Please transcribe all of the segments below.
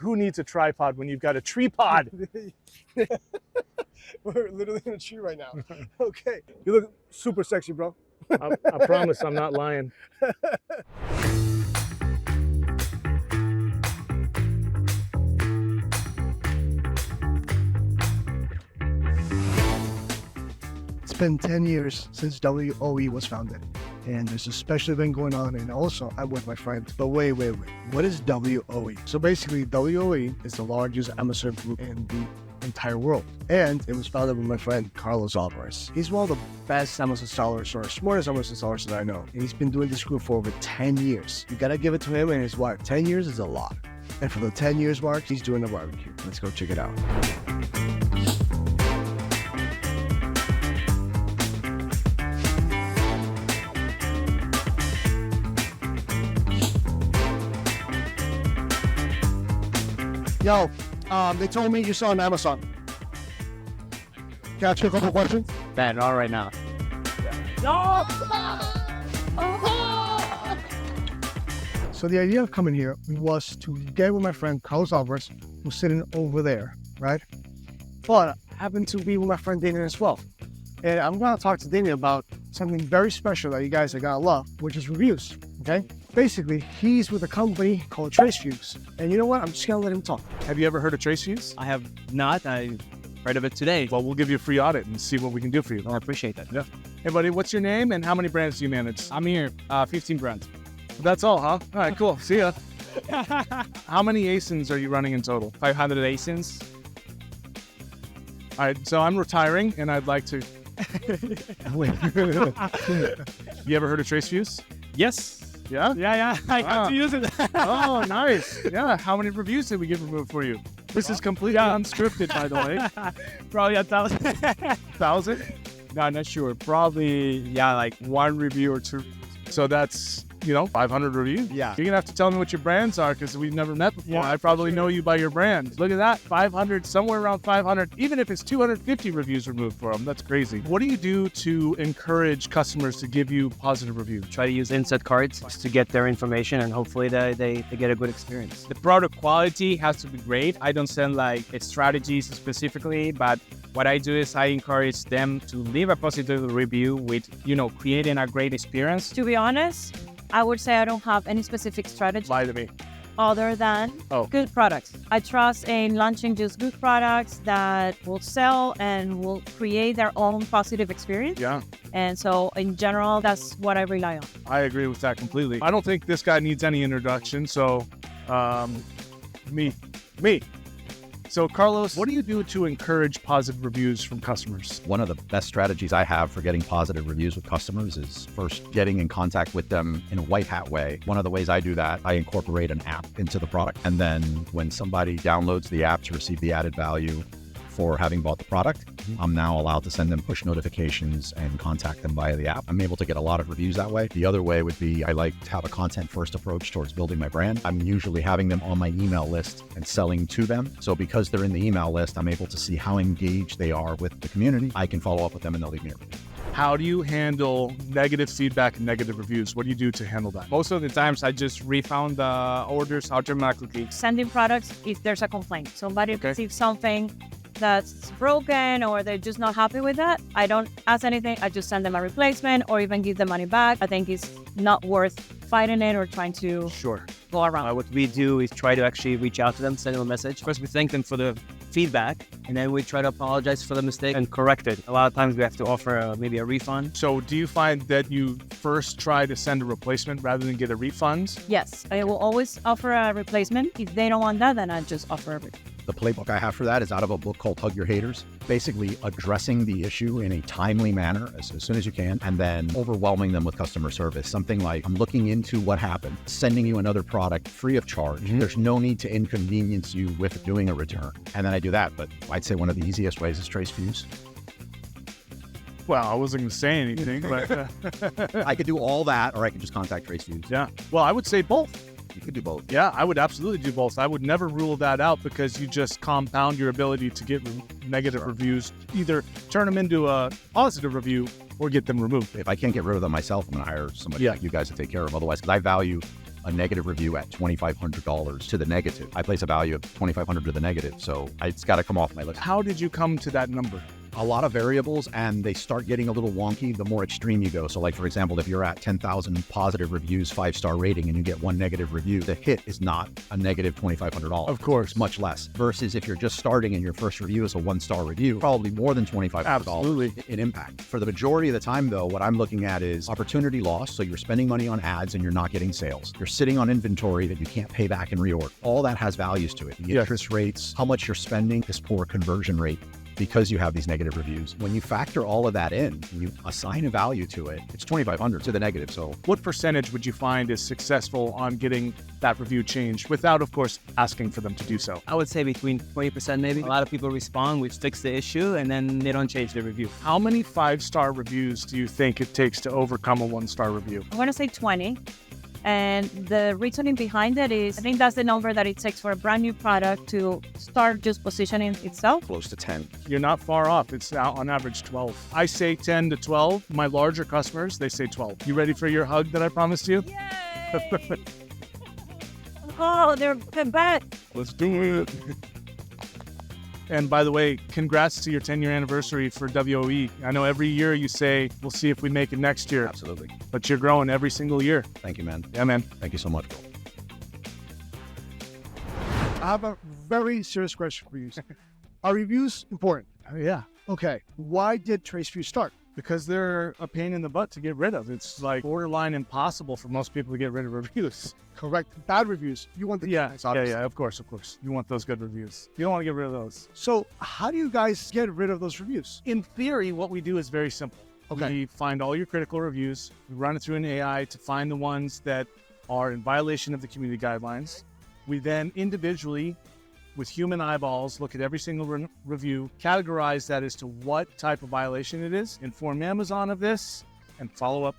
who needs a tripod when you've got a tree pod? We're literally in a tree right now. Okay. You look super sexy, bro. I promise I'm not lying. It's been 10 years since WOE was founded, and there's a special event going on, and also I'm with my friends. But wait, what is WOE? So basically, WOE is the largest Amazon group in the entire world, and it was founded by my friend Carlos Alvarez. He's one of the best Amazon sellers, or smartest Amazon sellers that I know, and he's been doing this group for over 10 years. You gotta give it to him and his wife. 10 years is a lot, and for the 10 years mark, he's doing the barbecue. Let's go check it out. Yo, they told me you saw on Amazon. Can I ask you a couple questions? Ben, all right now. So the idea of coming here was to get with my friend Carlos Alvarez, who's sitting over there, right? But I happen to be with my friend Danan as well. And I'm gonna talk to Danan about something very special that you guys are gonna love, which is reviews, okay? Basically, he's with a company called Tracefuse. And you know what? I'm just gonna let him talk. Have you ever heard of Tracefuse? I have not. I heard of it today. Well, we'll give you a free audit and see what we can do for you. I appreciate that. Yeah. Hey, buddy, what's your name and how many brands do you manage? I'm here. 15 brands. That's all, huh? All right, cool. See ya. How many ASINs are you running in total? 500 ASINs. All right, so I'm retiring and I'd like to... Wait. You ever heard of Tracefuse? Yes. Yeah? Yeah. I got to use it. Oh, nice. Yeah. How many reviews did we get removed for you? This is completely unscripted, by the way. Probably 1,000. 1,000? No, I'm not sure. Probably, like 1 review or 2. So that's, 500 reviews? Yeah. You're going to have to tell me what your brands are because we've never met before. Yeah, I probably know you by your brand. Look at that. 500, somewhere around 500. Even if it's 250 reviews removed for them, that's crazy. What do you do to encourage customers to give you positive reviews? Try to use insert cards to get their information, and hopefully they get a good experience. The product quality has to be great. I don't send strategies specifically, but what I do is I encourage them to leave a positive review with, creating a great experience. To be honest, I would say I don't have any specific strategy Lie to me. other than good products. I trust in launching just good products that will sell and will create their own positive experience. Yeah. And so in general, that's what I rely on. I agree with that completely. I don't think this guy needs any introduction. So, me. So, Carlos, what do you do to encourage positive reviews from customers? One of the best strategies I have for getting positive reviews with customers is first getting in contact with them in a white hat way. One of the ways I do that, I incorporate an app into the product. And then when somebody downloads the app to receive the added value for having bought the product, I'm now allowed to send them push notifications and contact them via the app. I'm able to get a lot of reviews that way. The other way would be I like to have a content first approach towards building my brand. I'm usually having them on my email list and selling to them. So because they're in the email list, I'm able to see how engaged they are with the community. I can follow up with them and they'll leave me a review. How do you handle negative feedback and negative reviews? What do you do to handle that? Most of the times I just refund the orders automatically. Sending products if there's a complaint. Somebody receives something that's broken or they're just not happy with that. I don't ask anything. I just send them a replacement or even give the money back. I think it's not worth fighting it or trying to go around. What we do is try to actually reach out to them, send them a message. First, we thank them for the feedback, and then we try to apologize for the mistake and correct it. A lot of times we have to offer maybe a refund. So do you find that you first try to send a replacement rather than get a refund? Yes, I will always offer a replacement. If they don't want that, then I just offer a refund. The playbook I have for that is out of a book called Hug Your Haters, basically addressing the issue in a timely manner as soon as you can, and then overwhelming them with customer service. Something like, I'm looking into what happened, sending you another product free of charge. There's no need to inconvenience you with doing a return. And then I do that, but I'd say one of the easiest ways is Tracefuse. Well, I wasn't going to say anything, but... I could do all that, or I could just contact Tracefuse. Yeah. Well, I would say both. You could do both. Yeah, I would absolutely do both. I would never rule that out because you just compound your ability to get negative reviews. Either turn them into a positive review or get them removed. If I can't get rid of them myself, I'm going to hire somebody like you guys to take care of. Otherwise, because I value a negative review at $2,500 to the negative. I place a value of $2,500 to the negative, so it's got to come off my list. How did you come to that number? A lot of variables, and they start getting a little wonky the more extreme you go. So like, for example, if you're at 10,000 positive reviews, 5-star rating, and you get one negative review, the hit is not a negative $2,500. Of course. It's much less. Versus if you're just starting and your first review is a 1-star review, probably more than $2,500 Absolutely. in impact. For the majority of the time, though, what I'm looking at is opportunity loss. So you're spending money on ads and you're not getting sales. You're sitting on inventory that you can't pay back and reorder. All that has values to it. The Yes. interest rates, how much you're spending, this poor conversion rate, because you have these negative reviews. When you factor all of that in, you assign a value to it, it's $2,500 to the negative. So What percentage would you find is successful on getting that review changed without, of course, asking for them to do so? I would say between 20% maybe. A lot of people respond, we fix the issue, and then they don't change their review. How many 5-star reviews do you think it takes to overcome a 1-star review? I'm going to say 20. And the reasoning behind it is, I think that's the number that it takes for a brand new product to start just positioning itself. close to 10. You're not far off. It's now on average 12. I say 10 to 12. My larger customers, they say 12. You ready for your hug that I promised you? Yay! Oh, they're back. Let's do it. And by the way, congrats to your 10-year anniversary for WOE. I know every year you say, we'll see if we make it next year. Absolutely. But you're growing every single year. Thank you, man. Yeah, man. Thank you so much, bro. I have a very serious question for you. Are reviews important? Yeah. Okay. Why did Tracefuse start? Because they're a pain in the butt to get rid of. It's like borderline impossible for most people to get rid of reviews. Correct. Bad reviews. You want the Yeah, nice, obviously. of course. You want those good reviews. You don't want to get rid of those. So how do you guys get rid of those reviews? In theory, what we do is very simple. Okay. We find all your critical reviews. We run it through an AI to find the ones that are in violation of the community guidelines. We then individually, with human eyeballs, look at every single review, categorize that as to what type of violation it is, inform Amazon of this, and follow up.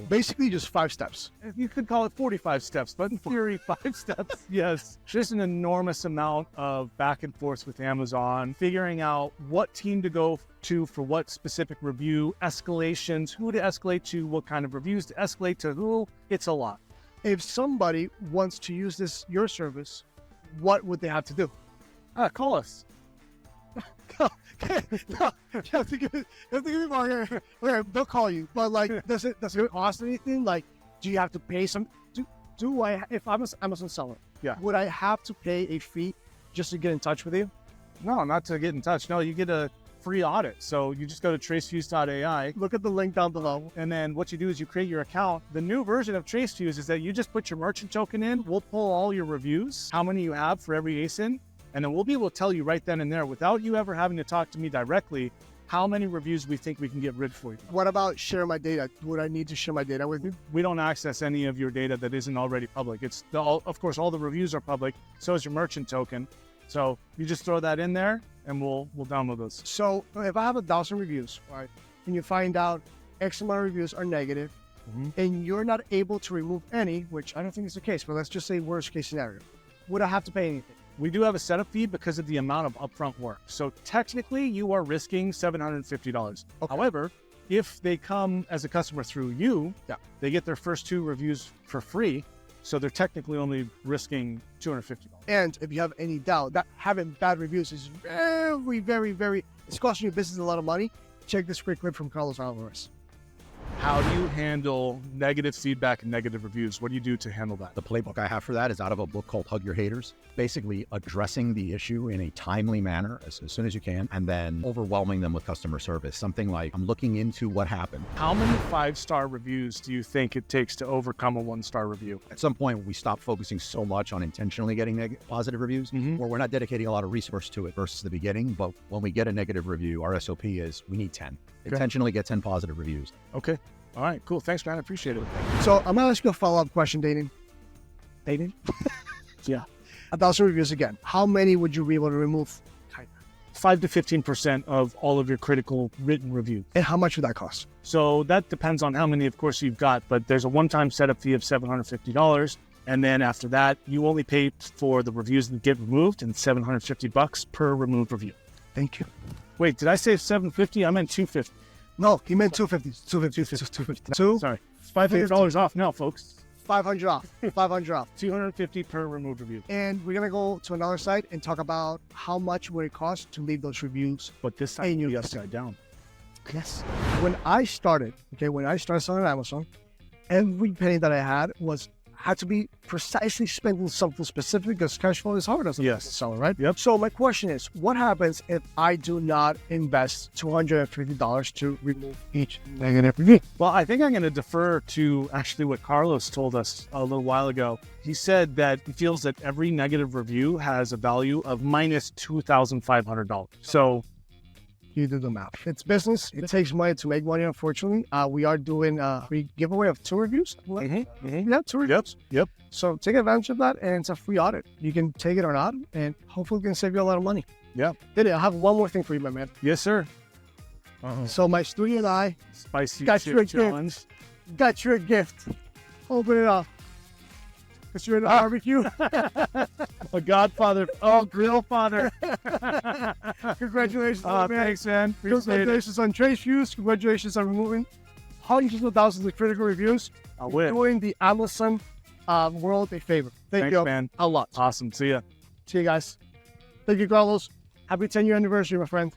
Basically just 5 steps. You could call it 45 steps, but in theory, 5 steps, yes. Just an enormous amount of back and forth with Amazon, figuring out what team to go to for what specific review, escalations, who to escalate to, what kind of reviews to escalate to who. It's a lot. If somebody wants to use your service, what would they have to do? Call us. No, you have to give me more. Okay, they'll call you, but like, does it cost anything? Like, do you have to pay some? Do I? If I'm an Amazon seller, Yeah. would I have to pay a fee just to get in touch with you? No, not to get in touch. No, you get a free audit. So you just go to tracefuse.ai. Look at the link down below. And then what you do is you create your account. The new version of Tracefuse is that you just put your merchant token in. We'll pull all your reviews, how many you have for every ASIN, and then we'll be able to tell you right then and there, without you ever having to talk to me directly, how many reviews we think we can get rid for you. What about share my data? Would I need to share my data with you? We don't access any of your data that isn't already public. Of course, all the reviews are public. So is your merchant token. So you just throw that in there, and we'll download those. So if I have 1,000 reviews, right, and you find out X amount of reviews are negative, and you're not able to remove any, which I don't think is the case, but let's just say worst case scenario, would I have to pay anything? We do have a setup fee because of the amount of upfront work. So technically, you are risking $750. Okay. However, if they come as a customer through you, they get their first 2 reviews for free. So they're technically only risking $250. And if you have any doubt that having bad reviews is very, very, very, it's costing your business a lot of money, check this quick clip from Carlos Alvarez. How do you handle negative feedback and negative reviews? What do you do to handle that? The playbook I have for that is out of a book called Hug Your Haters, basically addressing the issue in a timely manner as soon as you can, and then overwhelming them with customer service. Something like, I'm looking into what happened. How many 5-star reviews do you think it takes to overcome a 1-star review? At some point, we stop focusing so much on intentionally getting positive reviews, where we're not dedicating a lot of resource to it versus the beginning. But when we get a negative review, our SOP is we need 10. Okay. Intentionally get 10 positive reviews. Okay. All right, cool. Thanks, man. I appreciate it. So I'm gonna ask you a follow-up question, Danan. Danan? Yeah. 1,000 reviews again. How many would you be able to remove? 5 to 15% of all of your critical written reviews. And how much would that cost? So that depends on how many, of course, you've got, but there's a one-time setup fee of $750. And then after that, you only pay for the reviews that get removed, and $750 per removed review. Thank you. Wait, did I say $750? I meant $250. No, he meant 250. 250. 250. Sorry. $500 off now, folks. 500 off. 500 off. 250 per removed review. And we're gonna go to another site and talk about how much would it cost to leave those reviews. But this time And you- you upside down. Yes. When I started selling on Amazon, every penny that I had had to be precisely spent on something specific because cash flow is hard as a Yes. seller, right? Yep. So my question is, what happens if I do not invest $250 to remove each negative review? Well, I think I'm going to defer to actually what Carlos told us a little while ago. He said that he feels that every negative review has a value of minus $2,500. So You do the math. It's business. It takes money to make money, unfortunately. We are doing a free giveaway of 2 reviews. Yeah, 2 reviews. Yep. So take advantage of that, and it's a free audit. You can take it or not, and hopefully we can save you a lot of money. Yeah. Diddy, I have one more thing for you, my man. Yes, sir. So my studio and I Spicy Got chip you a gift. challenge. got you a gift. Open it up. Because you're in the barbecue. A Godfather. Oh, grill father. Congratulations, Oh, my man. thanks, man. Appreciate it. Congratulations on Tracefuse. Congratulations on removing hundreds of thousands of critical reviews. I'll win. Doing the Amazon world a favor. Thank Thanks, you man. a lot. Awesome. See ya. See you guys. Thank you, Carlos. Happy 10-year anniversary, my friend.